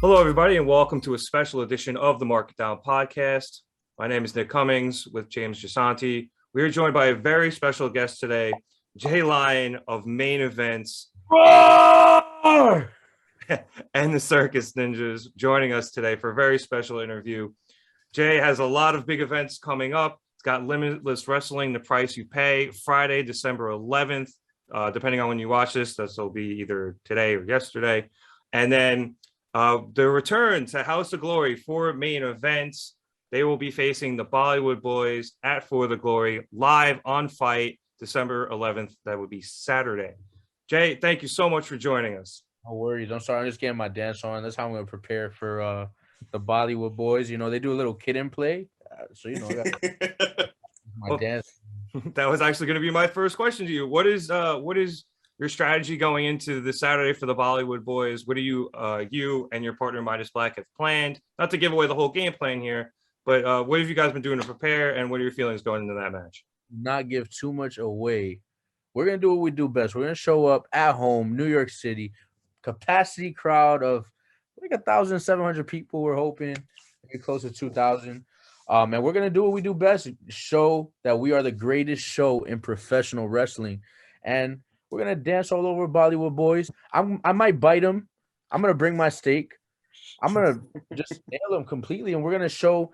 Hello, everybody, and welcome to a special edition of the Market Down podcast. My name is Nick Cummings with James Gisante. We are joined by a very special guest today, Jay Lyon of Main Events and the Circus Ninjas, joining us today for a very special interview. Jay has a lot of big events coming up. It's got Limitless Wrestling, The Price You Pay, Friday, December 11th. Depending on when you watch this, will be either today or yesterday. And then the return to House of Glory for Main Events. They will be facing the Bollywood Boyz at For the Glory live on Fight December 11th. That would be Saturday. Jay, thank you so much for joining us. No worries. I'm sorry. I'm just getting my dance on. That's how I'm going to prepare for the Bollywood Boyz. You know, they do a little kid and play. I got my dance. That was actually going to be my first question to you. What is your strategy going into this Saturday for the Bollywood Boyz? What do you and your partner Midas Black have planned? Not to give away the whole game plan here, but what have you guys been doing to prepare, and what are your feelings going into that match? Not give too much away. We're going to do what we do best. We're going to show up at home, New York City, capacity crowd of like 1,700 people. We're hoping maybe close to 2,000. And we're going to do what we do best, show that we are the greatest show in professional wrestling. And we're going to dance all over Bollywood Boyz. I might bite them. I'm going to bring my steak. I'm going to just nail them completely. And we're going to show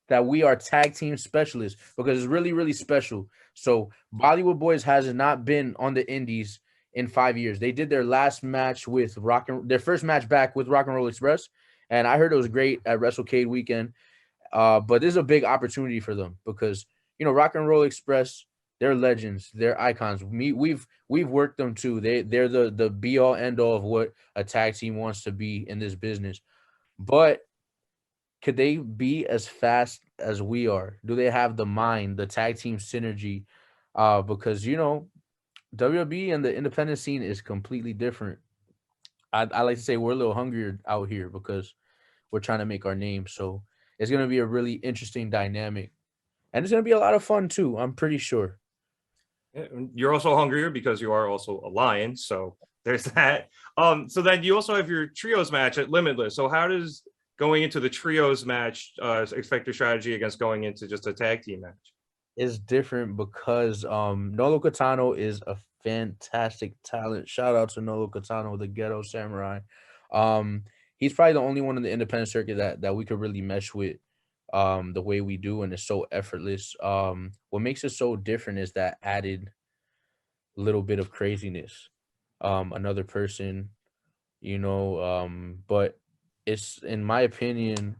that we are tag team specialists because it's really, really special. So Bollywood Boyz has not been on the indies in 5 years. They did their last match with their first match back with Rock and Roll Express. And I heard it was great at WrestleCade weekend. But this is a big opportunity for them because, you know, Rock and Roll Express, they're legends, they're icons. We've worked them too. They're the be all end all of what a tag team wants to be in this business. But could they be as fast as we are? Do they have the mind, the tag team synergy? Because you know, WWE and the independent scene is completely different. I like to say we're a little hungrier out here because we're trying to make our name. So it's going to be a really interesting dynamic. And it's going to be a lot of fun too, I'm pretty sure. You're also hungrier because you are also a lion. So there's that. So then you also have your trios match at Limitless. So how does going into the trios match affect your strategy against going into just a tag team match? It's different because Nolo Katano is a fantastic talent. Shout out to Nolo Katano, the ghetto samurai. He's probably the only one in the independent circuit that we could really mesh with the way we do, and it's so effortless. What makes it so different is that added little bit of craziness. Another person, you know, but it's in my opinion,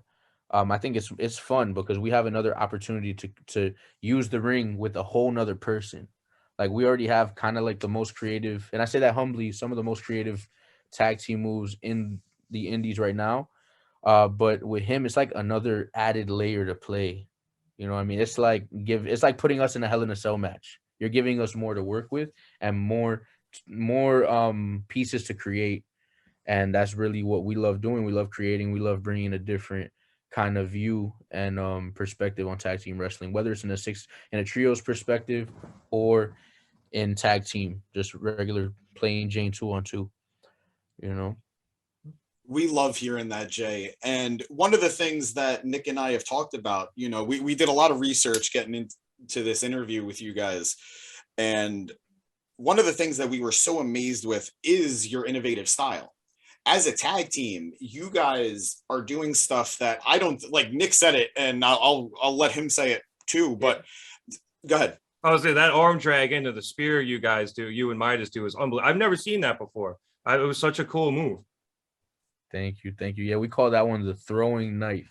I think it's fun because we have another opportunity to use the ring with a whole nother person. Like we already have kind of like the most creative, and I say that humbly, some of the most creative tag team moves in the indies right now. But with him, it's like another added layer to play. You know what I mean? It's like putting us in a Hell in a Cell match. You're giving us more to work with and more pieces to create. And that's really what we love doing. We love creating. We love bringing a different kind of view and perspective on tag team wrestling, whether it's in a trios perspective or in tag team, just regular plain Jane 2-on-2. You know. We love hearing that, Jay. And one of the things that Nick and I have talked about, you know, we did a lot of research getting into this interview with you guys. And one of the things that we were so amazed with is your innovative style. As a tag team, you guys are doing stuff that I don't like. Nick said it, and I'll let him say it too. But go ahead. I was saying that arm drag into the spear you guys do, you and Midas do, is unbelievable. I've never seen that before. It was such a cool move. Thank you. Yeah, we call that one the throwing knife.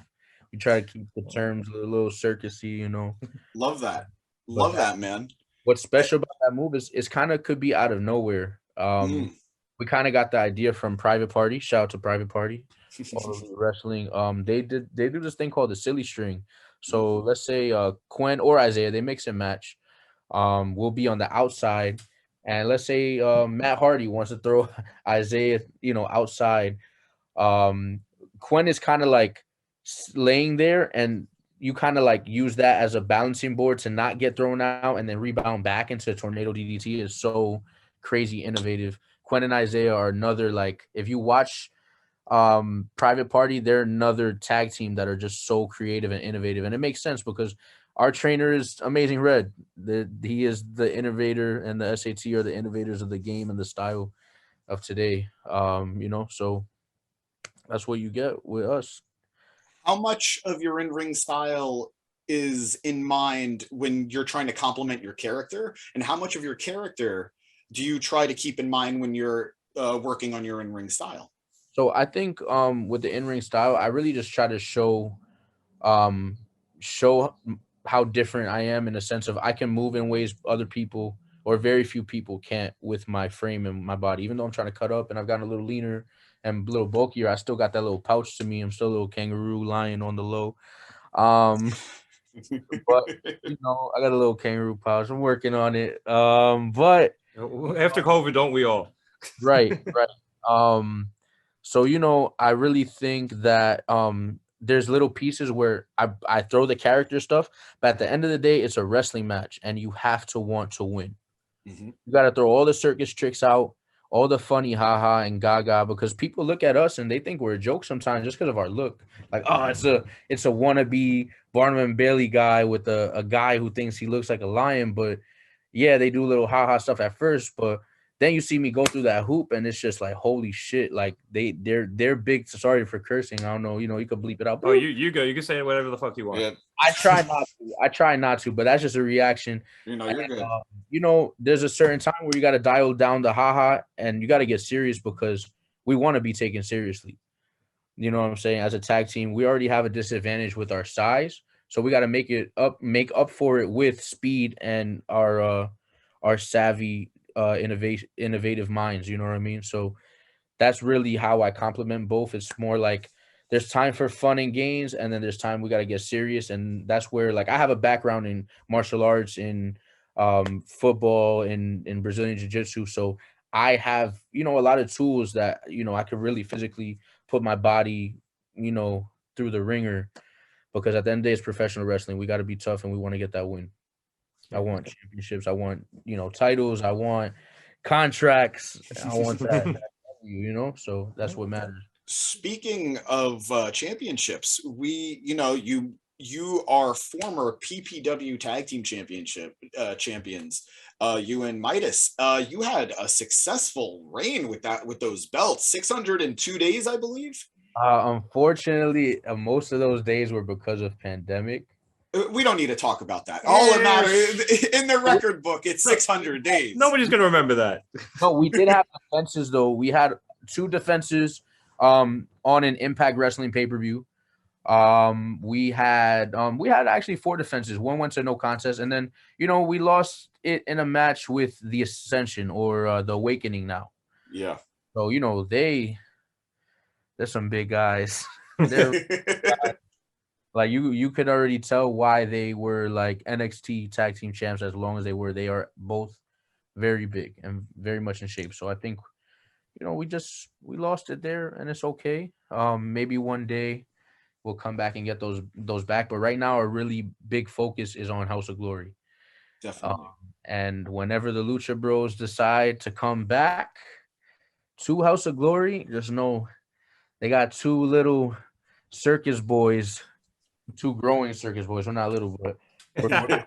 We try to keep the terms a little circusy, you know. Love that. Love that, man. What's special about that move is kind of could be out of nowhere. We kind of got the idea from Private Party. Shout out to Private Party. Wrestling. They do this thing called the silly string. So let's say Quen or Isaiah, they mix and match. We'll be on the outside, and let's say Matt Hardy wants to throw Isaiah, you know, outside. Quen is kind of like laying there, and you kind of like use that as a balancing board to not get thrown out and then rebound back into a tornado DDT is so crazy innovative. Quen and Isaiah are another, like, if you watch Private Party, they're another tag team that are just so creative and innovative, and it makes sense because our trainer is Amazing Red. He is the innovator, and the SAT are the innovators of the game and the style of today. So that's what you get with us. How much of your in-ring style is in mind when you're trying to complement your character, and how much of your character do you try to keep in mind when you're working on your in-ring style? So I think with the in-ring style, I really just try to um show how different I am, in the sense of I can move in ways other people or very few people can't with my frame and my body. Even though I'm trying to cut up and I've gotten a little leaner and a little bulkier, I still got that little pouch to me. I'm still a little kangaroo lion on the low. But I got a little kangaroo pouch. I'm working on it. But after COVID, don't we all? right. So I really think that there's little pieces where I throw the character stuff, but at the end of the day, it's a wrestling match, and you have to want to win. Mm-hmm. You got to throw all the circus tricks out, all the funny haha and gaga, because people look at us and they think we're a joke sometimes just because of our look. Like, oh, it's a wannabe Barnum and Bailey guy with a guy who thinks he looks like a lion. But yeah, they do little haha stuff at first, but then you see me go through that hoop and it's just like, holy shit. Like they're big. Sorry for cursing. I don't know. You could bleep it out. Oh, you go. You can say whatever the fuck you want. Yeah. I try not to, but that's just a reaction. You're good. There's a certain time where you got to dial down the haha and you got to get serious because we want to be taken seriously. You know what I'm saying? As a tag team, we already have a disadvantage with our size, so we got to make up for it with speed and our savvy, innovative minds. You know what I mean? So that's really how I compliment both. It's more like there's time for fun and games, and then there's time we got to get serious. And that's where, like, I have a background in martial arts, in football, in Brazilian jiu-jitsu. So I have, a lot of tools that, I could really physically put my body, through the ringer, because at the end of the day, it's professional wrestling. We got to be tough and we want to get that win. I want championships. I want, titles. I want contracts. I want that. So that's what matters. Speaking of championships, you are former PPW Tag Team Championship champions. You and Midas, you had a successful reign with those belts, 602 days, I believe. Unfortunately, most of those days were because of pandemic. We don't need to talk about that. All that matters in the record book, it's 600 days. Nobody's gonna remember that. No, we did have defenses though. We had 2 defenses on an Impact Wrestling pay-per-view. We had actually 4 defenses. One went to no contest, and then we lost it in a match with the Ascension or the Awakening now. Yeah. So they're some big guys. Like you could already tell why they were like NXT tag team champs as long as they were. They are both very big and very much in shape. So I think, we lost it there and it's okay. Maybe one day we'll come back and get those back. But right now our really big focus is on House of Glory. Definitely. And whenever the Lucha Bros decide to come back to House of Glory, they got 2 little circus boys. 2 growing circus boys. We're not little, but we're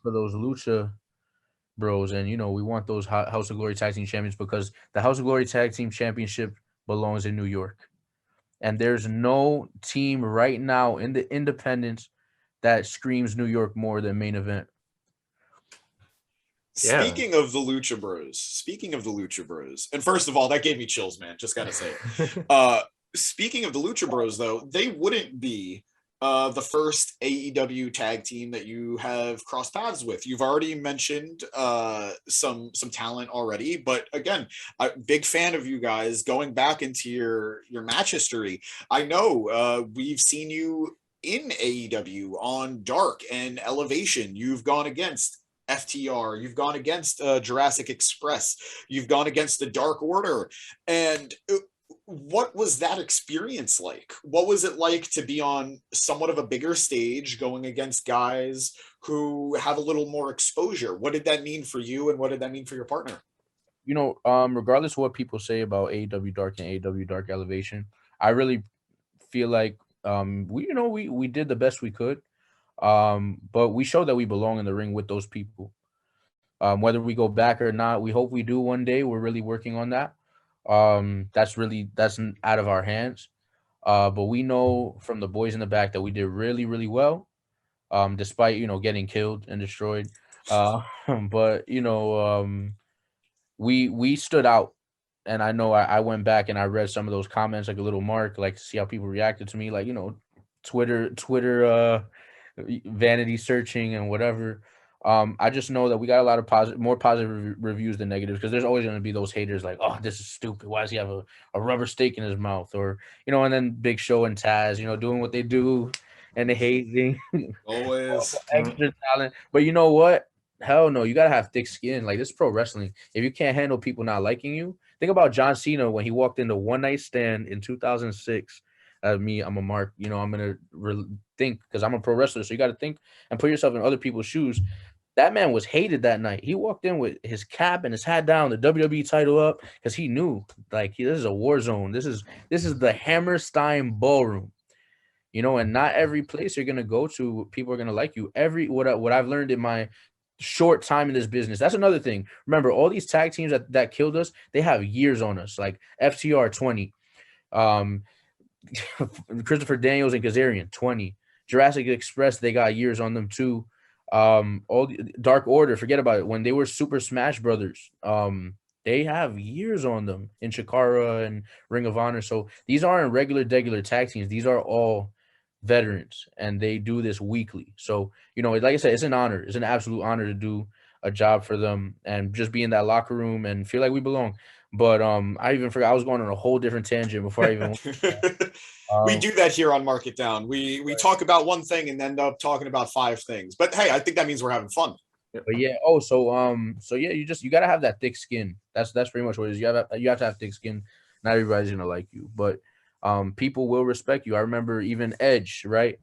for those Lucha Bros. And, we want those House of Glory Tag Team Champions because the House of Glory Tag Team Championship belongs in New York. And there's no team right now in the independents that screams New York more than Main Event. Yeah. Speaking of the Lucha Bros, and first of all, that gave me chills, man. Just got to say it. Speaking of the Lucha Bros, though, they wouldn't be the first AEW tag team that you have crossed paths with. You've already mentioned some talent already, but again, I'm a big fan of you guys. Going back into your match history, I know we've seen you in AEW on Dark and Elevation. You've gone against FTR, you've gone against Jurassic Express, you've gone against the Dark Order, and what was that experience like? What was it like to be on somewhat of a bigger stage going against guys who have a little more exposure? What did that mean for you and what did that mean for your partner? regardless of what people say about AEW Dark and AEW Dark Elevation, I really feel like we did the best we could. But we showed that we belong in the ring with those people. Whether we go back or not, we hope we do one day. We're really working on that. That's out of our hands. But we know from the boys in the back that we did really, really well. Despite getting killed and destroyed. But we stood out. And I know I went back and I read some of those comments like a little mark, like to see how people reacted to me, like Twitter vanity searching and whatever. I just know that we got a lot of more positive reviews than negatives, because there's always going to be those haters like, oh, this is stupid. Why does he have a rubber stake in his mouth? Or, and then Big Show and Taz, doing what they do and the hazing. Always. Extra talent. But you know what? Hell no, you got to have thick skin. Like, this is pro wrestling. If you can't handle people not liking you, think about John Cena when he walked into One Night Stand in 2006. Me, I'm a mark. I'm going to think, because I'm a pro wrestler. So you got to think and put yourself in other people's shoes. That man was hated that night. He walked in with his cap and his hat down, the WWE title up, because he knew, like, this is a war zone. This is the Hammerstein Ballroom, and not every place you're gonna go to, people are gonna like you. What I've learned in my short time in this business. That's another thing. Remember, all these tag teams that killed us, they have years on us, like FTR 20, Christopher Daniels and Kazarian 20, Jurassic Express, they got years on them too. All the Dark Order, forget about it. When they were Super Smash Brothers, they have years on them in Chikara and Ring of Honor. So these aren't regular tag teams. These are all veterans, and they do this weekly. So, like I said, it's an honor. It's an absolute honor to do a job for them and just be in that locker room and feel like we belong. But I even forgot I was going on a whole different tangent before I even we do that here on Mark It Down. We talk about one thing and end up talking about 5 things. But hey, I think that means we're having fun. But yeah, you gotta have that thick skin. That's pretty much what it is. You have to have thick skin. Not everybody's gonna like you, but people will respect you. I remember even Edge, right?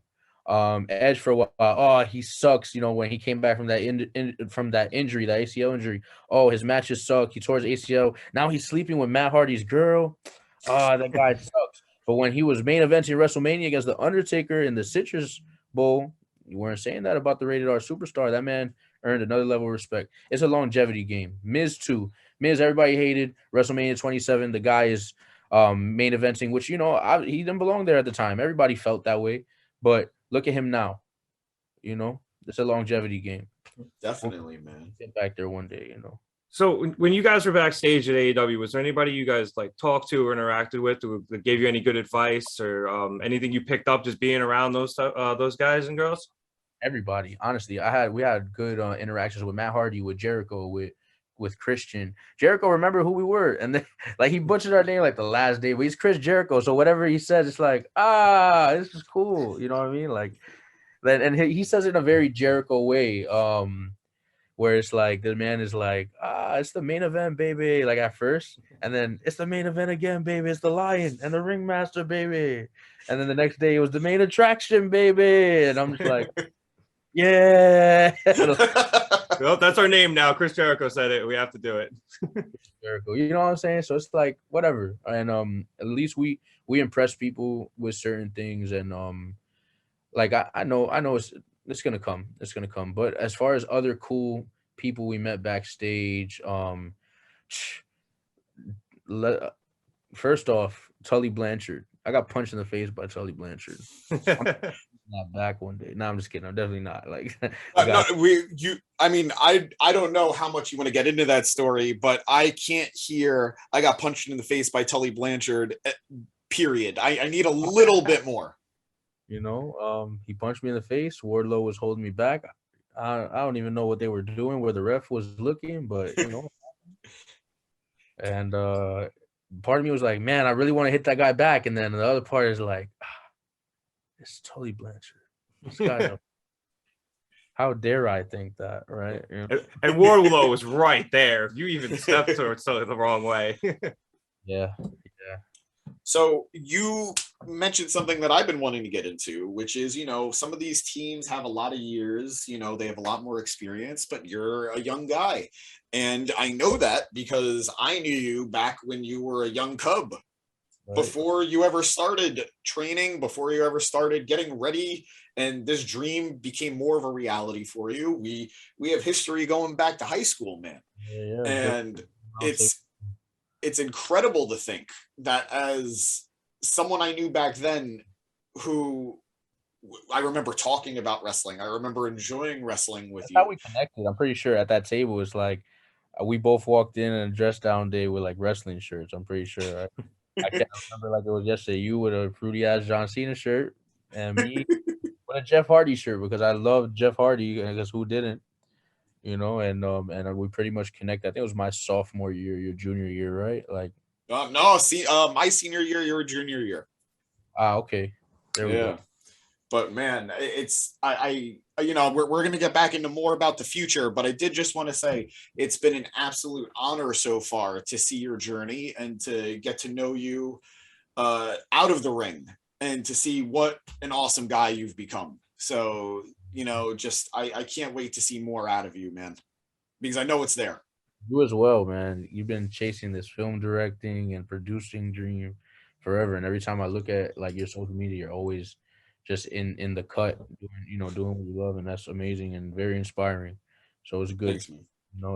Edge for a while. Oh, he sucks. When he came back from that injury, that ACL injury. Oh, his matches suck. He tore his ACL. Now he's sleeping with Matt Hardy's girl. Oh, that guy sucks. But when he was main eventing WrestleMania against The Undertaker in the Citrus Bowl, you weren't saying that about the Rated R superstar. That man earned another level of respect. It's a longevity game. Miz too. Miz, everybody hated. WrestleMania 27. The guy is main eventing, which, he didn't belong there at the time. Everybody felt that way. But look at him now. It's a longevity game. Definitely, man. Get back there one day, So when you guys were backstage at AEW, was there anybody you guys like talked to or interacted with that gave you any good advice or anything you picked up just being around those guys and girls? Everybody, honestly, we had good interactions with Matt Hardy, with Jericho, with Christian. Jericho, remember who we were, and then like he butchered our name like the last day, but he's Chris Jericho, so whatever he says, it's like this is cool. You know what I mean? Like then, and he says it in a very Jericho way. Where it's like the man is like, it's the main event, baby, like at first, and then it's the main event again, baby. It's the Lion and the Ringmaster, baby, and then the next day it was the main attraction, baby, and I'm just like, yeah. Well, that's our name now. Chris Jericho said it. We have to do it. Jericho, you know what I'm saying? So it's like whatever, and at least we impress people with certain things, and like I know it's gonna come. It's gonna come. But as far as other cool people we met backstage, first off, Tully Blanchard. I got punched in the face by Tully Blanchard. Not back one day. No, I'm just kidding. I'm definitely not. Like, I don't know how much you want to get into that story, but I can't hear. I got punched in the face by Tully Blanchard. Period. I need a little bit more. He punched me in the face. Wardlow was holding me back. I don't even know what they were doing, where the ref was looking, but and part of me was like, man, I really want to hit that guy back, and then the other part is like, it's Tully Blanchard. This guy, how dare I think that, right? And Wardlow was right there. You even stepped towards the wrong way. Yeah. So you mentioned something that I've been wanting to get into, which is, some of these teams have a lot of years, they have a lot more experience, but you're a young guy. And I know that because I knew you back when you were a young cub. Right. Before you ever started training, before you ever started getting ready, and this dream became more of a reality for you. We have history going back to high school, man. Yeah, and it's incredible to think that as someone I knew back then, who I remember talking about wrestling, I remember enjoying wrestling with you. That's how we connected. I'm pretty sure at that table it's like we both walked in on a dress down day with like wrestling shirts. I'm pretty sure. Right? I can't remember like it was yesterday. You with a fruity ass John Cena shirt and me with a Jeff Hardy shirt because I love Jeff Hardy. I guess who didn't? And we pretty much connect. I think it was my sophomore year, your junior year, right? Like, no, see, my senior year, your junior year. Okay, there we go. But man, it's we're gonna get back into more about the future, but I did just want to say it's been an absolute honor so far to see your journey and to get to know you out of the ring and to see what an awesome guy you've become. So I can't wait to see more out of you, man, because I know it's there. You as well, man. You've been chasing this film directing and producing dream forever. And every time I look at like your social media, you're always just in the cut, doing what you love. And that's amazing and very inspiring. So it's good. Thanks, man.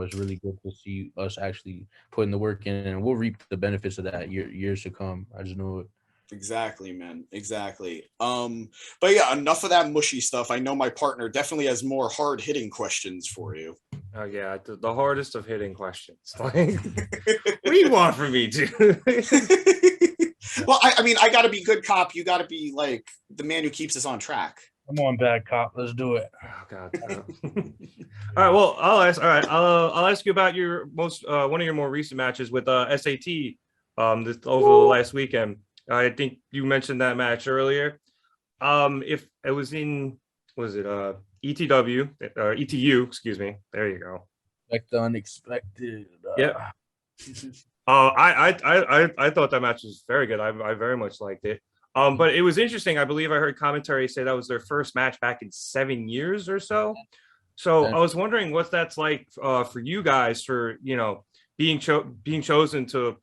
It's really good to see us actually putting the work in, and we'll reap the benefits of that years to come. I just know it. Exactly, man. Exactly. But yeah, enough of that mushy stuff. I know my partner definitely has more hard-hitting questions for you. Oh yeah, the hardest of hitting questions. Like, what do you want from me, dude? Well, I mean, I got to be good cop. You got to be like the man who keeps us on track. Come on, bad cop. Let's do it. Oh God. All right. Well, I'll ask you about your most one of your more recent matches with SAT over the last weekend. I think you mentioned that match earlier. If it was in, was it ETW or ETU? Excuse me. There you go. Like the unexpected. Yeah. I thought that match was very good. I very much liked it. But it was interesting. I believe I heard commentary say that was their first match back in 7 years or so. So I was wondering what that's like for you guys for being chosen to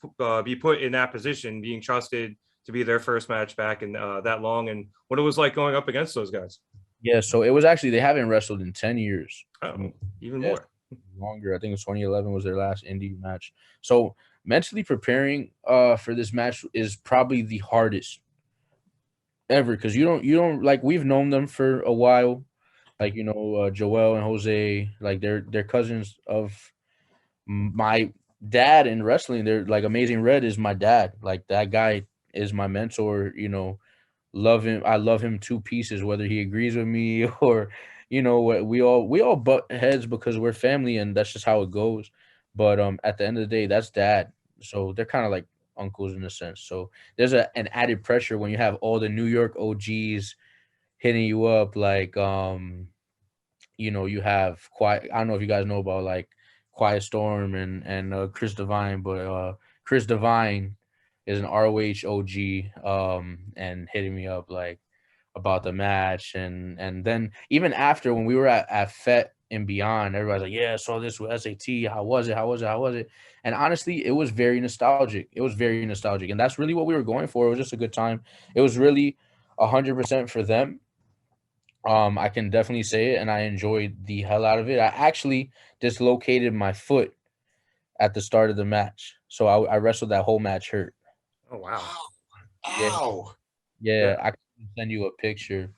be put in that position, being trusted to be their first match back in that long, and what it was like going up against those guys. Yeah, so it was actually, they haven't wrestled in 10 years. Oh, even more. Longer. I think it was 2011 was their last indie match. So mentally preparing for this match is probably the hardest ever, because you don't like, we've known them for a while, like Joel and Jose, like they're cousins of my dad in wrestling. They're like, Amazing Red is my dad, like that guy is my mentor. Love him. I love him two pieces, whether he agrees with me or what, we all butt heads because we're family and that's just how it goes. But at the end of the day, that's dad. So they're kind of like uncles in a sense. So there's an added pressure when you have all the New York OGs hitting you up, like you have Quiet. I don't know if you guys know about like Quiet Storm and Chris Divine, but Chris Divine is an ROH OG and hitting me up like about the match, and then even after when we were at FET and beyond, everybody's like, yeah, I saw this with SAT. How was it? And honestly, it was very nostalgic. And that's really what we were going for. It was just a good time. It was really 100% for them. I can definitely say it, and I enjoyed the hell out of it. I actually dislocated my foot at the start of the match, so I wrestled that whole match hurt. Oh wow! Ow! Yeah, I can send you a picture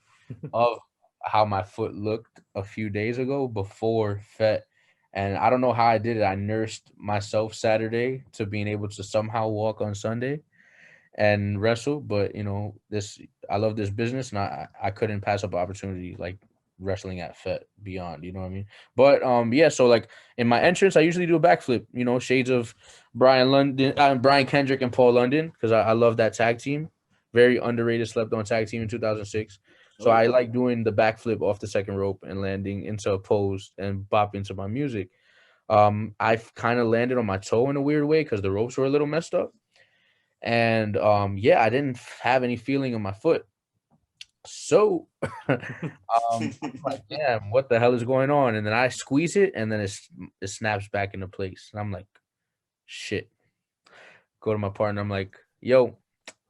of how my foot looked a few days ago before FET, and I don't know how I did it. I nursed myself Saturday to being able to somehow walk on Sunday and wrestle, but I love this business, and I couldn't pass up opportunity like wrestling at FET beyond, you know what I mean? But yeah, so like in my entrance, I usually do a backflip, shades of Brian Kendrick and Paul London, because I love that tag team. Very underrated, slept on tag team in 2006. So I like doing the backflip off the second rope and landing into a pose and bop into my music. I kind of landed on my toe in a weird way because the ropes were a little messed up. And I didn't have any feeling in my foot. So I'm like, damn, what the hell is going on? And then I squeeze it, and then it snaps back into place. And I'm like, shit. Go to my partner. I'm like, yo,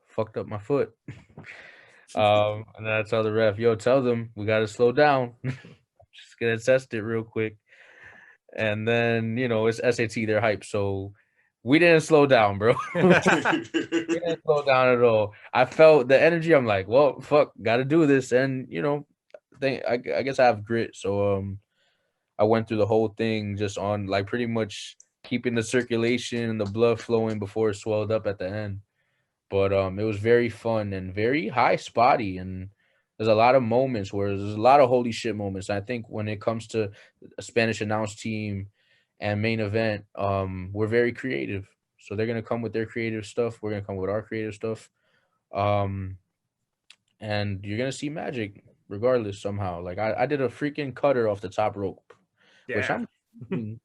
fucked up my foot. And then I tell the ref, yo, tell them we gotta slow down. Just gonna test it real quick. And then it's SAT, they're hyped. So we didn't slow down, bro. We didn't slow down at all. I felt the energy. I'm like, well, fuck, gotta do this. And I guess I have grit. So I went through the whole thing just on like pretty much keeping the circulation and the blood flowing before it swelled up at the end. But it was very fun and very high spotty, and there's a lot of moments where there's a lot of holy shit moments. I think when it comes to a Spanish announce team and main event, we're very creative. So they're gonna come with their creative stuff. We're gonna come with our creative stuff. And you're gonna see magic regardless somehow. Like I did a freaking cutter off the top rope, which Yeah. I'm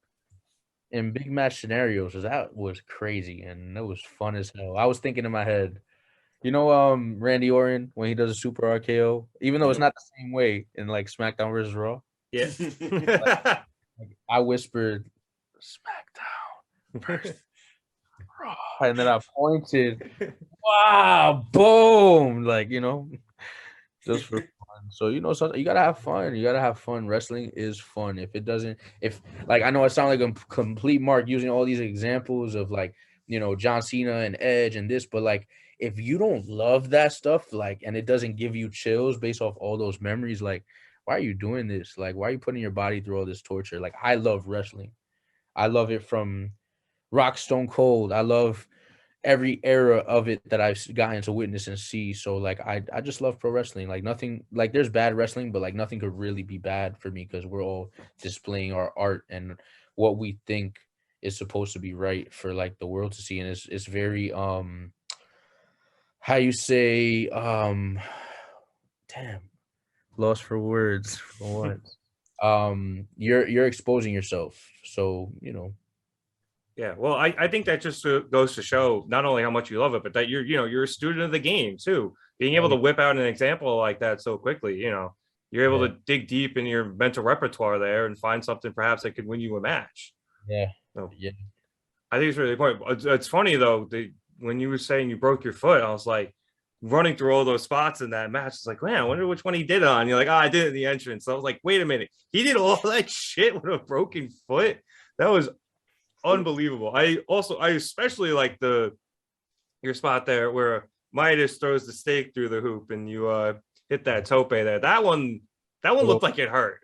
in big match scenarios. That was crazy and that was fun as hell. I was thinking in my head, Randy Orton when he does a super RKO, even though it's not the same way in like SmackDown versus Raw. Yeah. Like, I whispered SmackDown versus Raw, and then I pointed. Wow, boom! Like just for fun. So so you gotta have fun. You gotta have fun. Wrestling is fun. If like I know I sound like a complete mark using all these examples of like John Cena and Edge and this, but like if you don't love that stuff, like, and it doesn't give you chills based off all those memories, like, why are you doing this? Like, why are you putting your body through all this torture? Like, I love wrestling. I love it from Rock Stone Cold. I love every era of it that I've gotten to witness and see. So like I just love pro wrestling. Like nothing, like there's bad wrestling, but like nothing could really be bad for me because we're all displaying our art and what we think is supposed to be right for like the world to see. And it's very how you say damn, lost for words for once. You're exposing yourself. So Yeah, well, I think that just goes to show not only how much you love it, but that you're a student of the game too. Being able to whip out an example like that so quickly, you're able to dig deep in your mental repertoire there and find something perhaps that could win you a match. Yeah, So, yeah. I think it's really important. It's funny though, when you were saying you broke your foot, I was like running through all those spots in that match. It's like, man, I wonder which one he did it on. You're like, I did it in the entrance. So I was like, wait a minute, he did all that shit with a broken foot. That was unbelievable. I especially like your spot there where Midas throws the stake through the hoop and you hit that tope there. That one looked like it hurt.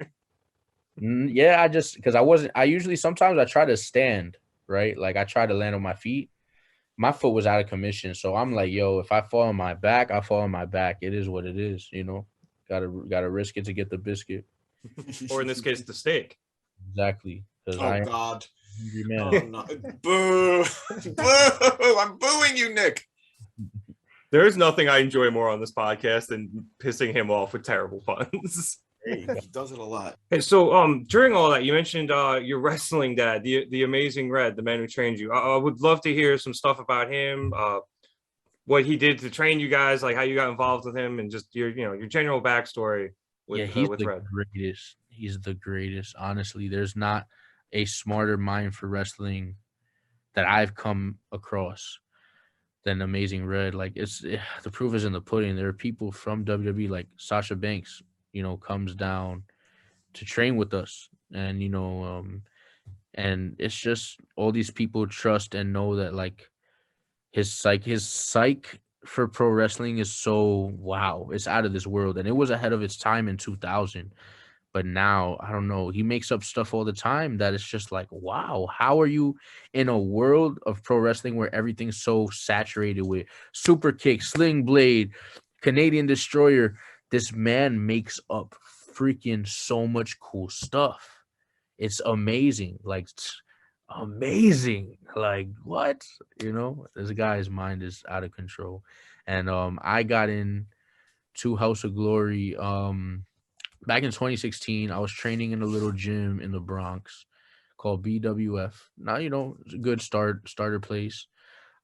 Yeah, because I usually sometimes I try to stand, right? Like I try to land on my feet. My foot was out of commission. So I'm like, yo, if I fall on my back, I fall on my back. It is what it is, Gotta risk it to get the biscuit. Or in this case, the steak. Exactly. Oh God. Man. Oh, no. Boo! Boo! I'm booing you, Nick. There's nothing I enjoy more on this podcast than pissing him off with terrible puns. He does it a lot. Hey, so during all that, you mentioned your wrestling dad, the amazing Red, the man who trained you. I would love to hear some stuff about him, what he did to train you guys, like how you got involved with him, and just your general backstory. He's with the Red. greatest. He's the greatest. Honestly, there's not a smarter mind for wrestling that I've come across than Amazing Red. Like the proof is in the pudding. There are people from WWE like Sasha Banks, comes down to train with us, and and it's just all these people trust and know that like his psych for pro wrestling is so wow, it's out of this world, and it was ahead of its time in 2000. But now, I don't know, he makes up stuff all the time that it's just like, wow, how are you in a world of pro wrestling where everything's so saturated with super kick, sling blade, Canadian destroyer? This man makes up freaking so much cool stuff. It's amazing. Like, amazing. Like, what? This guy's mind is out of control. And I got in to House of Glory back in 2016. I was training in a little gym in the Bronx called BWF. Now, it's a good starter place.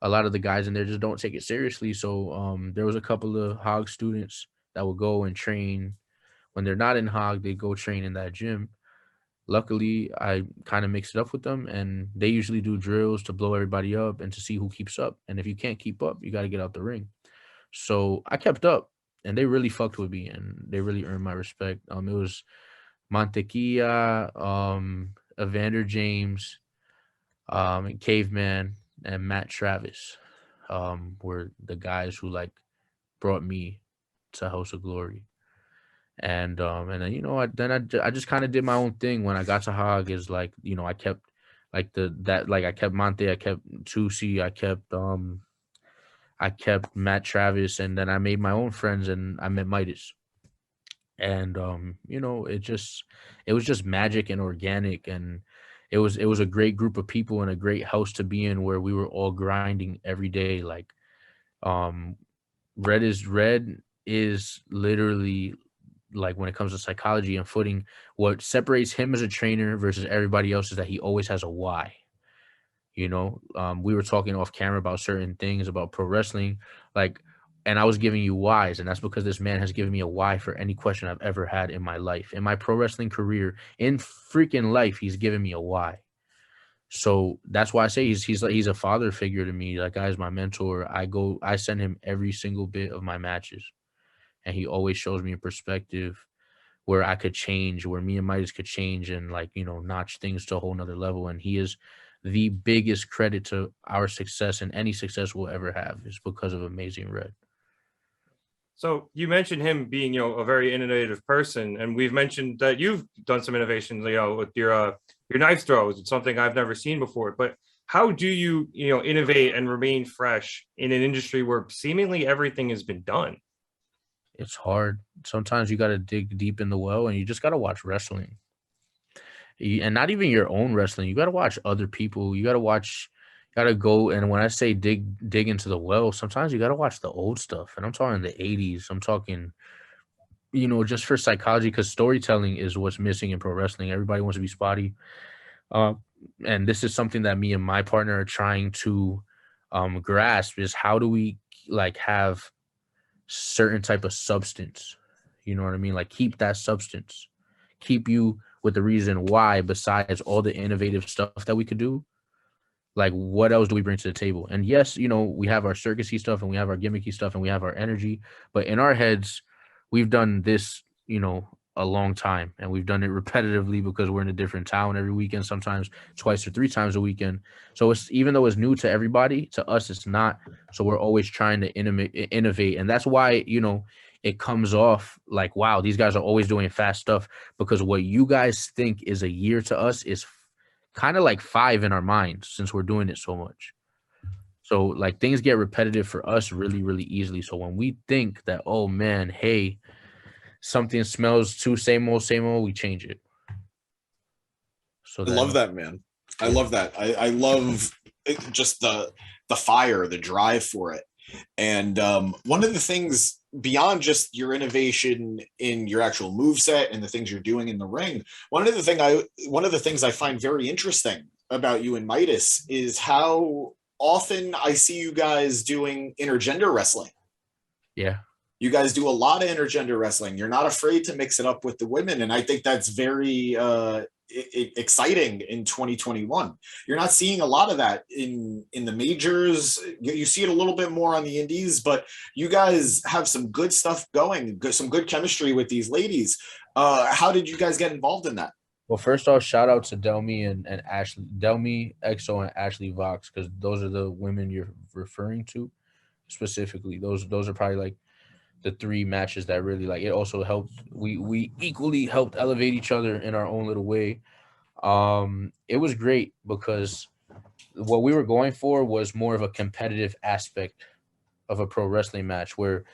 a lot of the guys in there just don't take it seriously. So there was a couple of Hog students that would go and train when they're not in Hog. They go train in that gym. Luckily, I kind of mix it up with them, and they usually do drills to blow everybody up and to see who keeps up. And if you can't keep up, you got to get out the ring. So I kept up, and they really fucked with me, and they really earned my respect. It was Mantequilla, Evander James, and Caveman, and Matt Travis were the guys who like brought me to House of Glory. And then I just kind of did my own thing when I got to Hog. Is like, I kept like I kept Monte, I kept Tusi, I kept Matt Travis, and then I made my own friends, and I met Midas. And it was just magic and organic, and it was a great group of people and a great house to be in, where we were all grinding every day. Like Red is literally, like, when it comes to psychology and footing, what separates him as a trainer versus everybody else is that he always has a why. We were talking off camera about certain things about pro wrestling, like, and I was giving you whys, and that's because this man has given me a why for any question I've ever had in my life, in my pro wrestling career, in freaking life. He's given me a why. So that's why I say he's a father figure to me. That guy's my mentor. I send him every single bit of my matches, and he always shows me a perspective where I could change, where me and Midas could change and, like, notch things to a whole nother level. And he is the biggest credit to our success, and any success we'll ever have is because of Amazing Red. So you mentioned him being, a very innovative person, and we've mentioned that you've done some innovations, with your knife throws. It's something I've never seen before. But how do you, innovate and remain fresh in an industry where seemingly everything has been done? It's hard. Sometimes you got to dig deep in the well, and you just got to watch wrestling. And not even your own wrestling. You got to watch other people. You got to go. And when I say dig into the well, sometimes you got to watch the old stuff. And I'm talking the 80s. I'm talking, just for psychology, because storytelling is what's missing in pro wrestling. Everybody wants to be spotty. And this is something that me and my partner are trying to grasp, is how do we, like, have certain type of substance, you know what I mean? Like, keep that substance, keep you with the reason why, besides all the innovative stuff that we could do. Like, what else do we bring to the table? And yes, we have our circusy stuff, and we have our gimmicky stuff, and we have our energy, but in our heads, we've done this, a long time, and we've done it repetitively because we're in a different town every weekend, sometimes twice or three times a weekend. So it's, even though it's new to everybody, to us it's not. So we're always trying to innovate, and that's why it comes off like, wow, these guys are always doing fast stuff, because what you guys think is a year to us is kind of like 5 in our minds, since we're doing it so much. So, like, things get repetitive for us really, really easily. So when we think that, oh man, hey, something smells too same old, we change it. So I love that, man. I love that. I love just the fire, the drive for it. And one of the things, beyond just your innovation in your actual moveset and the things you're doing in the ring, one of the things I find very interesting about you and Midas is how often I see you guys doing intergender wrestling. Yeah. You guys do a lot of intergender wrestling. You're not afraid to mix it up with the women. And I think that's very exciting in 2021. You're not seeing a lot of that in the majors. You see it a little bit more on the indies, but you guys have some good stuff going, some good chemistry with these ladies. How did you guys get involved in that? Well, first off, shout out to Delmi and Ashley, Delmi, EXO, and Ashley Vox, because those are the women you're referring to specifically. Those are probably like the 3 matches that really, like, it also helped. We equally helped elevate each other in our own little way. It was great because what we were going for was more of a competitive aspect of a pro wrestling match, where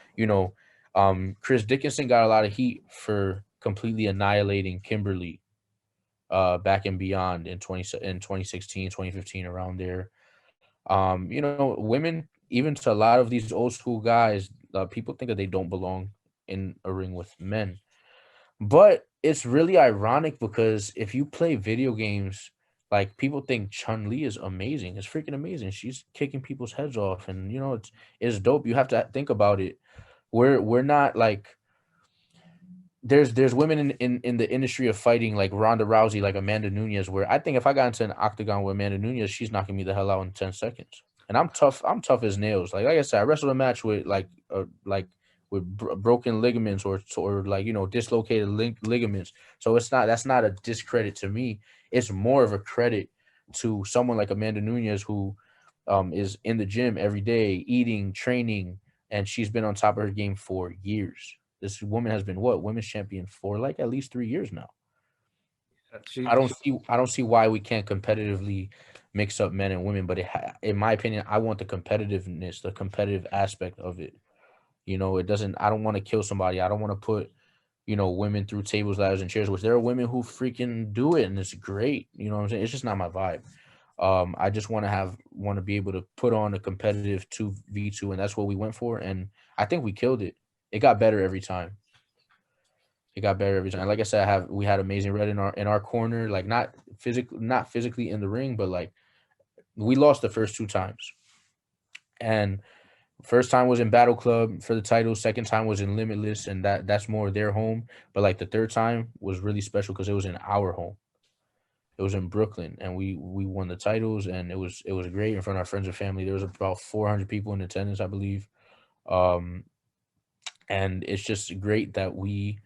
Chris Dickinson got a lot of heat for completely annihilating Kimberly back and beyond in 2016, 2015, around there. Women, even to a lot of these old school guys, people think that they don't belong in a ring with men. But it's really ironic, because if you play video games, Like people think Chun-Li is amazing. It's freaking amazing. She's kicking people's heads off, and it's dope. You have to think about it. We're not like there's women in the industry of fighting like Ronda Rousey, like Amanda Nunes, where I think if I got into an octagon with Amanda Nunes, she's knocking me the hell out in 10 seconds. And I'm tough. I'm tough as nails. Like I said, I wrestled a match with broken ligaments or like dislocated ligaments. So that's not a discredit to me. It's more of a credit to someone like Amanda Nunes who is in the gym every day, eating, training, and she's been on top of her game for years. This woman has been women's champion for like at least 3 years now. I don't see why we can't competitively mix up men and women, but in my opinion, I want the competitiveness, the competitive aspect of it. It doesn't. I don't want to kill somebody. I don't want to put women through tables, ladders, and chairs. Which there are women who freaking do it, and it's great. You know what I'm saying? It's just not my vibe. I just want to be able to put on a competitive 2v2, and that's what we went for. And I think we killed it. It got better every time. Like I said, we had Amazing Red in our corner, like not physically in the ring, but like we lost the first 2 times. And first time was in Battle Club for the title, second time was in Limitless, and that's more their home. But like the third time was really special because it was in our home. It was in Brooklyn, and we won the titles, and it was great in front of our friends and family. There was about 400 people in attendance, I believe. And it's just great that we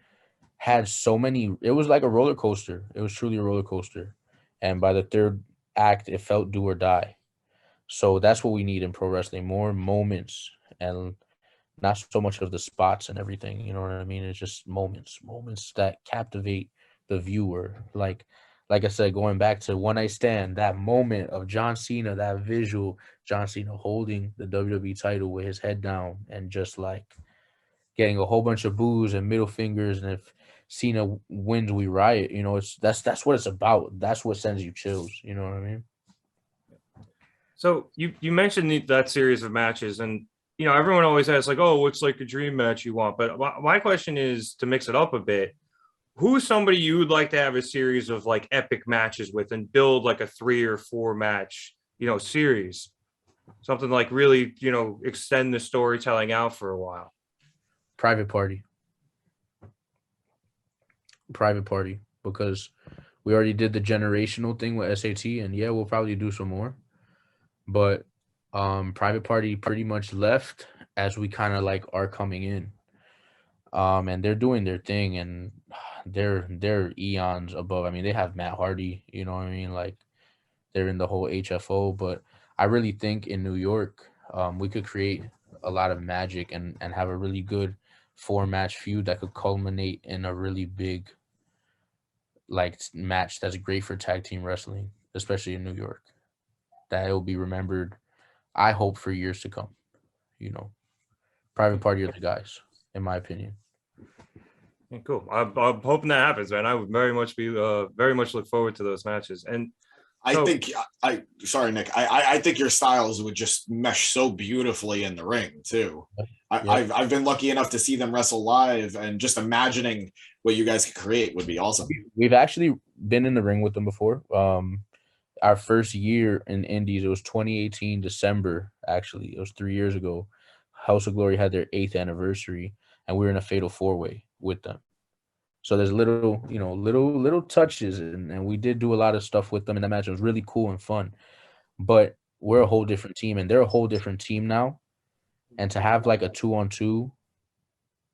had so many. It was like a roller coaster. It was truly a roller coaster. And by the third act, it felt do or die. So that's what we need in pro wrestling, more moments and not so much of the spots and everything. You know what I mean? It's just moments that captivate the viewer. Like I said, going back to One Night Stand, that moment of John Cena, that visual, John Cena holding the WWE title with his head down and just like getting a whole bunch of boos and middle fingers. And if Cena wins, we riot. That's what it's about. That's what sends you chills. You know what I mean? So you mentioned that series of matches, and everyone always asks like, oh, what's like a dream match you want? But my question is, to mix it up a bit, who's somebody you would like to have a series of like epic matches with and build like a 3 or 4 match, series, something like really, extend the storytelling out for a while. Private Party, because we already did the generational thing with SAT, and yeah, we'll probably do some more. But Private Party pretty much left as we kind of like are coming in. And they're doing their thing, and they're eons above. I mean, they have Matt Hardy, you know what I mean? Like they're in the whole HFO, but I really think in New York, we could create a lot of magic and have a really good 4-match feud that could culminate in a really big like match that's great for tag team wrestling, especially in New York. That it will be remembered, I hope, for years to come. Private Party are the guys, in my opinion. Yeah, cool. I'm hoping that happens, man. I would very much look forward to those matches. And sorry, Nick. I think your styles would just mesh so beautifully in the ring too. I've been lucky enough to see them wrestle live, and just imagining what you guys could create would be awesome. We've actually been in the ring with them before. Our first year in Indies, it was 2018 December. Actually, it was 3 years ago. House of Glory had their 8th anniversary, and we were in a fatal 4-way with them. So there's little touches, and we did do a lot of stuff with them in that match. It was really cool and fun. But we're a whole different team, and they're a whole different team now. And to have like a 2-on-2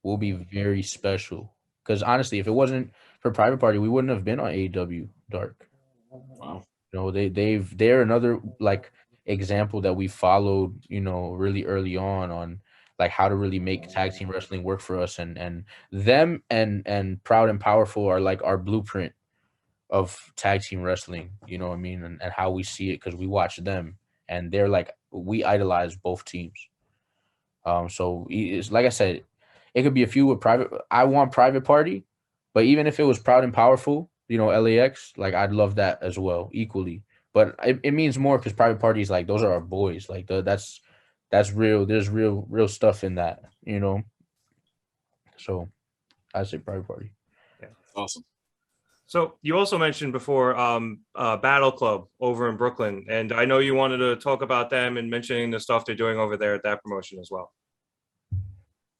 will be very special. Because honestly, if it wasn't for Private Party, we wouldn't have been on AEW Dark. Wow. They're another like example that we followed, really early on like how to really make tag team wrestling work for us, and them and Proud and Powerful are like our blueprint of tag team wrestling, you know what I mean, and how we see it, because we watch them and they're like, we idolize both teams. So it's like I said, it could be a few with Private. I want Private Party, but even if it was Proud and Powerful, LAX, like I'd love that as well equally. But it means more because Private Party is like, those are our boys. Like that's real. There's real stuff in that, So I say Private Party. Yeah, awesome. So you also mentioned before Battle Club over in Brooklyn, and I know you wanted to talk about them and mentioning the stuff they're doing over there at that promotion as well.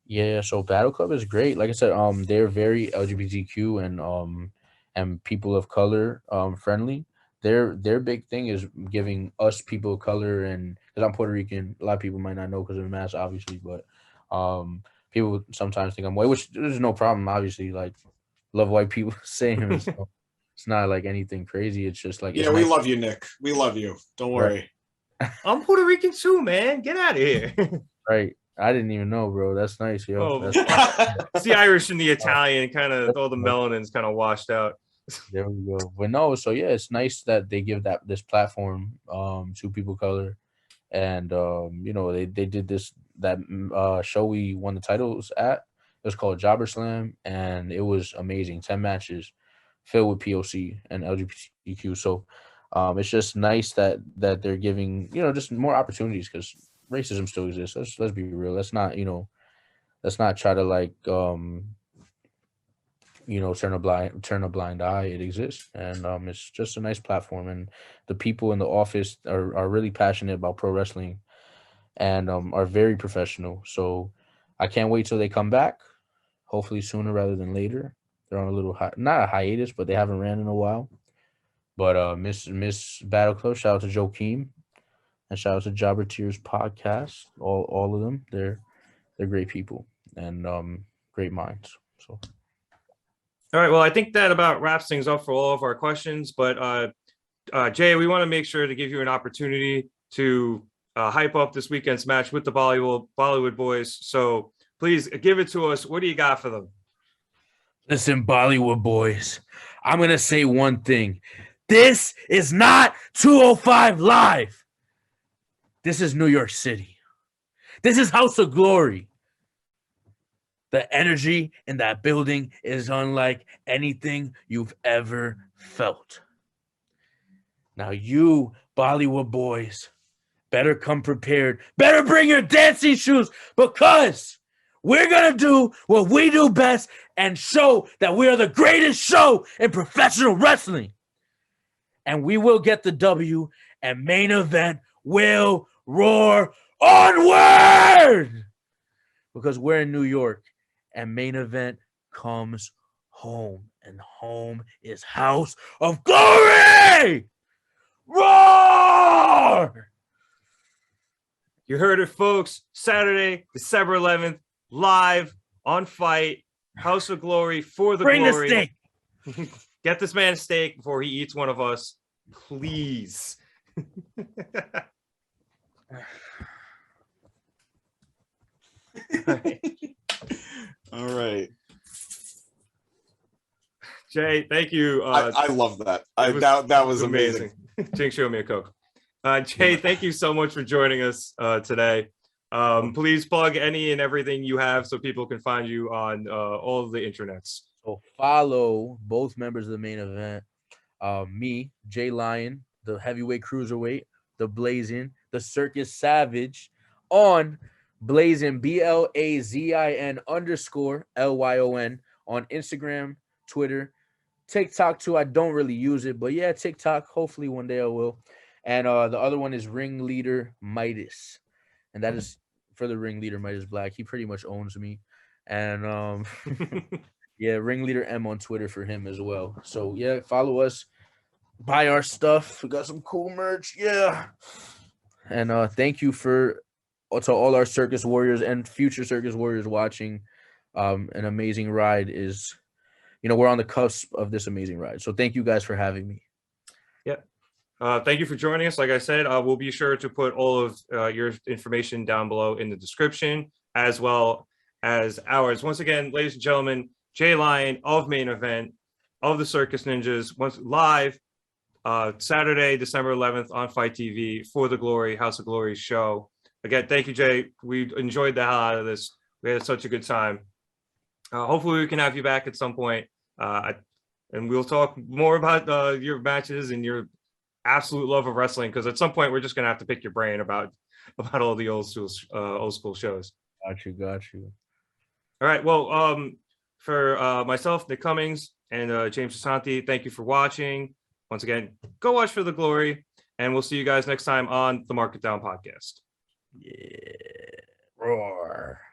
Yeah, so Battle Club is great. Like I said, they're very LGBTQ and people of color friendly. Their big thing is giving us people of color, and because I'm Puerto Rican, a lot of people might not know because of the mask, obviously, but people sometimes think I'm white, which there's no problem, obviously. Like, love white people, same. So it's not like anything crazy. It's just like Yeah, it's we nice, love you, Nick. We love you. Don't worry. I'm Puerto Rican too, man. Get out of here. right? I didn't even know, bro. That's nice, yo. Oh, That's it's the Irish and the Italian, kind of all the melanin's kind of washed out. There we go. But no, so yeah, it's nice that they give this platform to people of color, and they did that show we won the titles at. It was called Jobber Slam, and it was amazing. 10 matches filled with POC and LGBTQ. So it's just nice that they're giving just more opportunities, because racism still exists. Let's be real. Let's not try to like turn a blind eye. It exists, and it's just a nice platform, and the people in the office are really passionate about pro wrestling, and are very professional. So I can't wait till they come back, hopefully sooner rather than later. They're on a little not a hiatus, but they haven't ran in a while. But Miss Battle Club, shout out to Joakim, and shout out to Jobber Tears podcast. All of them, they're great people, and great minds. So All right. Well, I think that about wraps things up for all of our questions. But Jay, we want to make sure to give you an opportunity to hype up this weekend's match with the Bollywood Boyz. So please give it to us. What do you got for them? Listen, Bollywood Boyz, I'm going to say one thing. This is not 205 Live. This is New York City. This is House of Glory. The energy in that building is unlike anything you've ever felt. Now you, Bollywood Boyz, better come prepared. Better bring your dancing shoes, because we're going to do what we do best and show that we are the greatest show in professional wrestling. And we will get the W, and Main Event will roar onward, because we're in New York. And Main Event comes home, and home is House of Glory. Roar! You heard it, folks. Saturday, December 11th, live on Fight, House of Glory for the Bring glory. the steak. Get this man a steak before he eats one of us, please. All right. Jay, thank you. I love that. That was amazing. Jinx, show me a Coke. Jay, thank you so much for joining us today. Please plug any and everything you have so people can find you on all of the internets. So follow both members of the Main Event. Me, Jay Lyon, the heavyweight cruiserweight, the Blazing, the Circus Savage, on Blazin, BLAZIN _LYON on Instagram, Twitter, TikTok too. I don't really use it, but yeah, TikTok. Hopefully one day I will. And the other one is Ringleader Midas, and that is for the Ringleader Midas Black. He pretty much owns me, and yeah, Ringleader M on Twitter for him as well. So yeah, follow us, buy our stuff. We got some cool merch, yeah. And thank you to all our Circus Warriors and future Circus Warriors watching. An amazing ride is, we're on the cusp of this amazing ride. So thank you guys for having me. Yep. Thank you for joining us. Like I said, we'll be sure to put all of your information down below in the description, as well as ours. Once again, ladies and gentlemen, Jay Lyon of Main Event of the Circus Ninjas, once live Saturday, December 11th on Fight TV for the Glory, House of Glory show. Again, thank you, Jay. We enjoyed the hell out of this. We had such a good time. Hopefully we can have you back at some point. And we'll talk more about your matches and your absolute love of wrestling, because at some point we're just going to have to pick your brain about all the old school shows. Got you. All right. Well, for myself, Nick Cummings, And James Gisante, thank you for watching. Once again, go watch For the Glory, and we'll see you guys next time on the Mark It Down podcast. Yeah. Roar.